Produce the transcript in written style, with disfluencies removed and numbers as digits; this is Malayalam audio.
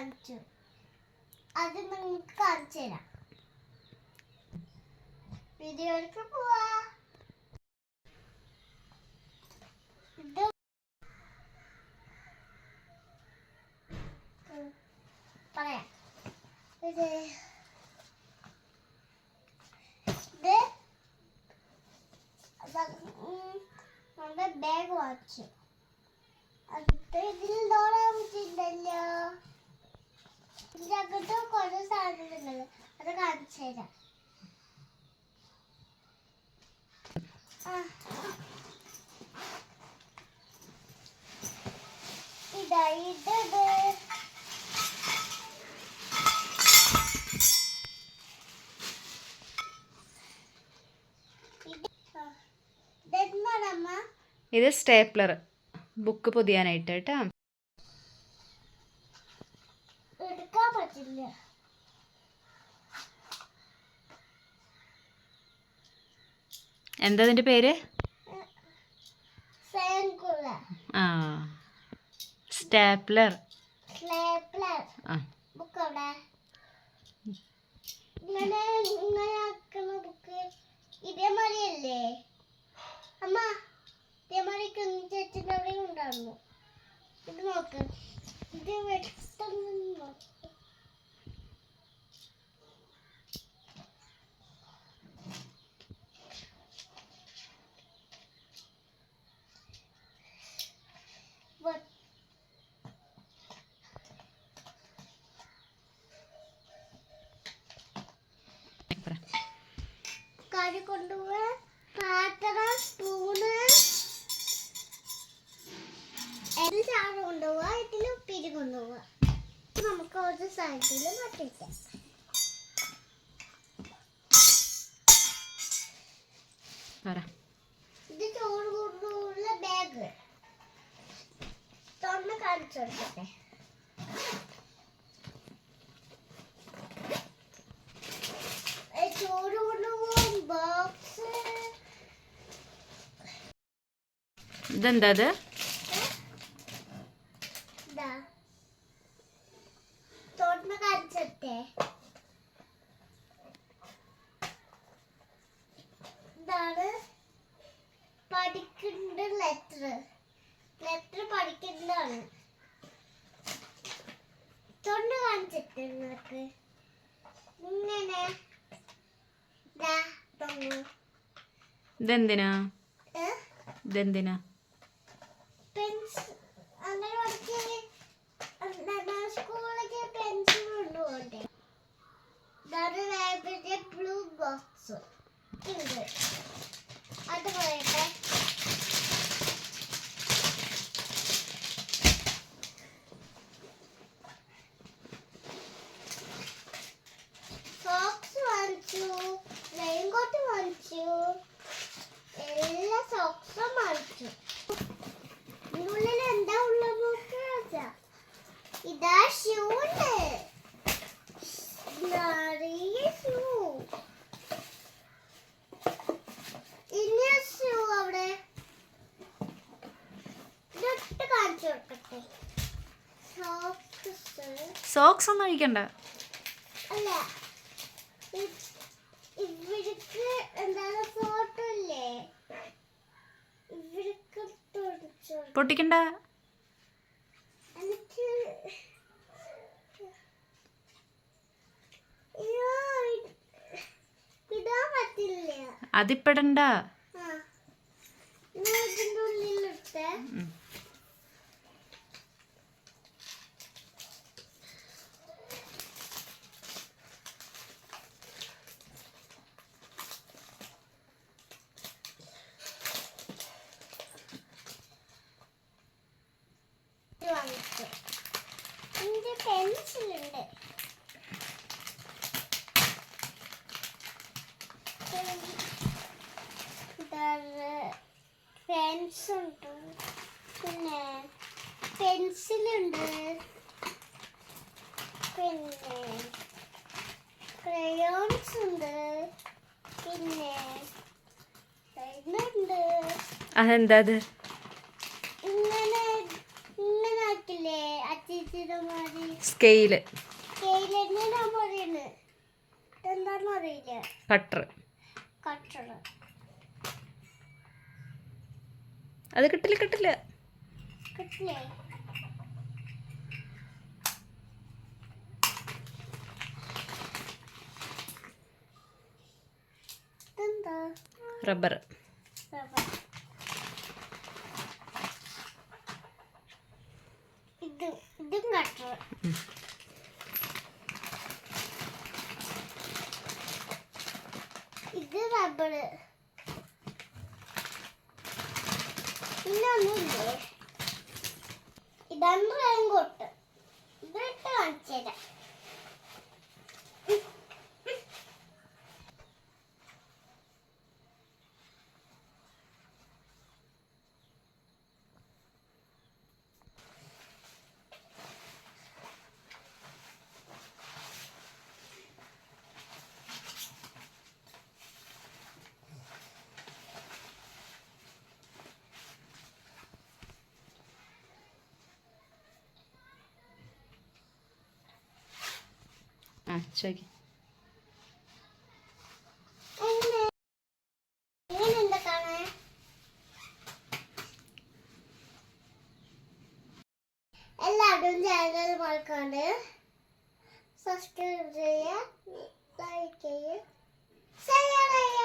കാണിച്ചു. അത് നിങ്ങൾക്ക് കാണിച്ചു തരാം. വീഡിയോയിലേക്ക് പോവാ. ഇത് പറയാം. ഇത് നമ്മുടെ ബാഗ് വാങ്ങിച്ചു. അത് ഇതിൽ നോക്കാൻ പറ്റില്ലല്ലോ. ഇതിനകത്ത് കുറേ സാധനങ്ങളുണ്ടല്ലോ, അത് കാണിച്ചു തരാം. ഇതാ ഇത് സ്റ്റേപ്ലർ, ബുക്ക് പൊതിയാനായിട്ട് കേട്ടോ. എടുക്കാൻ പറ്റില്ല. എന്താ അതിന്റെ പേര്? ആ, സ്റ്റാപ്ലർ. ബുക്ക് അവിടെ ഇങ്ങനെ ഇങ്ങനെ ആക്കുന്ന ബുക്ക് ഇതേമാതിരിയല്ലേ അമ്മ? ഇതേമാതിരി ചേച്ചിൻ്റെ അവിടെ ഉണ്ടായിരുന്നു. ഇത് നോക്ക്, ഇത് വെട്ടൊന്നും നോക്ക്. കറി കൊണ്ടുപോവാ, പാത്രം, സ്പൂണ് എല്ലാം കൊണ്ടുപോവാ. ഇതിൽ ഉപ്പിരി കൊണ്ടുപോവാ. നമുക്ക് ഒരു സൈഡിൽ മാറ്റിക്കാം. ഇത് ചോറ് കൊണ്ടുള്ള ബാഗ് തൊന്ന് കാണിച്ചു കൊടുക്കട്ടെ. ചോറ് കൊണ്ടുപോകാൻ ബോക്സ്. ഇതെന്താ? അത് തൊന്ന് കാണിച്ചേ. ഇതാണ് പഠിക്കേണ്ട ലെറ്റർ പഠിക്കേണ്ടതാണ്. തൊണ്ട് കാണിച്ചിട്ട് നിങ്ങൾക്ക് ഇങ്ങനെ ഇതെന്തിനാ? സ്കൂളിലേക്ക് പെൻസിൽ കൊണ്ടുപോകണ്ടേ? ബ്ലൂ ബോക്സ് ഉണ്ട്. അത് പറയട്ടെ. സോക്സ് വാങ്ങിച്ചു, റെയിൻകോട്ട് വാങ്ങിച്ചു, എല്ലാ സോക്സും വാങ്ങിച്ചു. ഇതിനുള്ളിൽ എന്താ ഉള്ള നോക്കുക? ഇതാ ഷൂ ഉണ്ട്, നിറയെ ഷൂ. ഇനി ഷൂ അവിടെ ഇതൊട്ട് കാണിച്ചു കൊടുക്കട്ടെ. സോക്സ് ഒന്നും അഴിക്കണ്ട. അല്ല, ഇവർക്ക് എന്താണ് ഫോട്ടോ ഇല്ലേ, ഇവർക്ക് പൊട്ടിക്കണ്ട. എനിക്ക് ഇടാൻ പറ്റില്ല. അതിപ്പെടണ്ട. ഇതിന്റെ ഉള്ളിലിട്ട് വാങ്ങിച്ചു. ഇതിന്റെ പെൻസിലുണ്ട്. പെൻസുണ്ട്, പിന്നെ പെൻസിലുണ്ട്, പിന്നെ ക്രയോൺസ് ഉണ്ട്, പിന്നെ ഇതുണ്ട്. അതെന്താ? അത് ഇങ്ങനെ ഇങ്ങനെ ആക്കില്ലേ, സ്കെയില്, എന്താണെന്ന് അറിയില്ല. കട്ടർ. കട്ടർ. അത് കിട്ടില്ല. കിട്ടില്ലേ? ഇതെന്താ? റബ്ബർ. ഇതും കട്ടർ. ഇത് റബ്ബർ. പിന്നൊന്നുമില്ലേ? ഇതാണ് റെയിൻകോട്ട്. ഇതിട്ട് കാണിച്ചു തരാം. ആ ചോദിക്കും. എങ്ങനെയുണ്ട് കാണാൻ? എല്ലാവരും ചാനൽ മറക്കാണ്ട് സബ്സ്ക്രൈബ് ചെയ്യുക, ലൈക്ക് ചെയ്യുക, ഷെയർ ചെയ്യുക.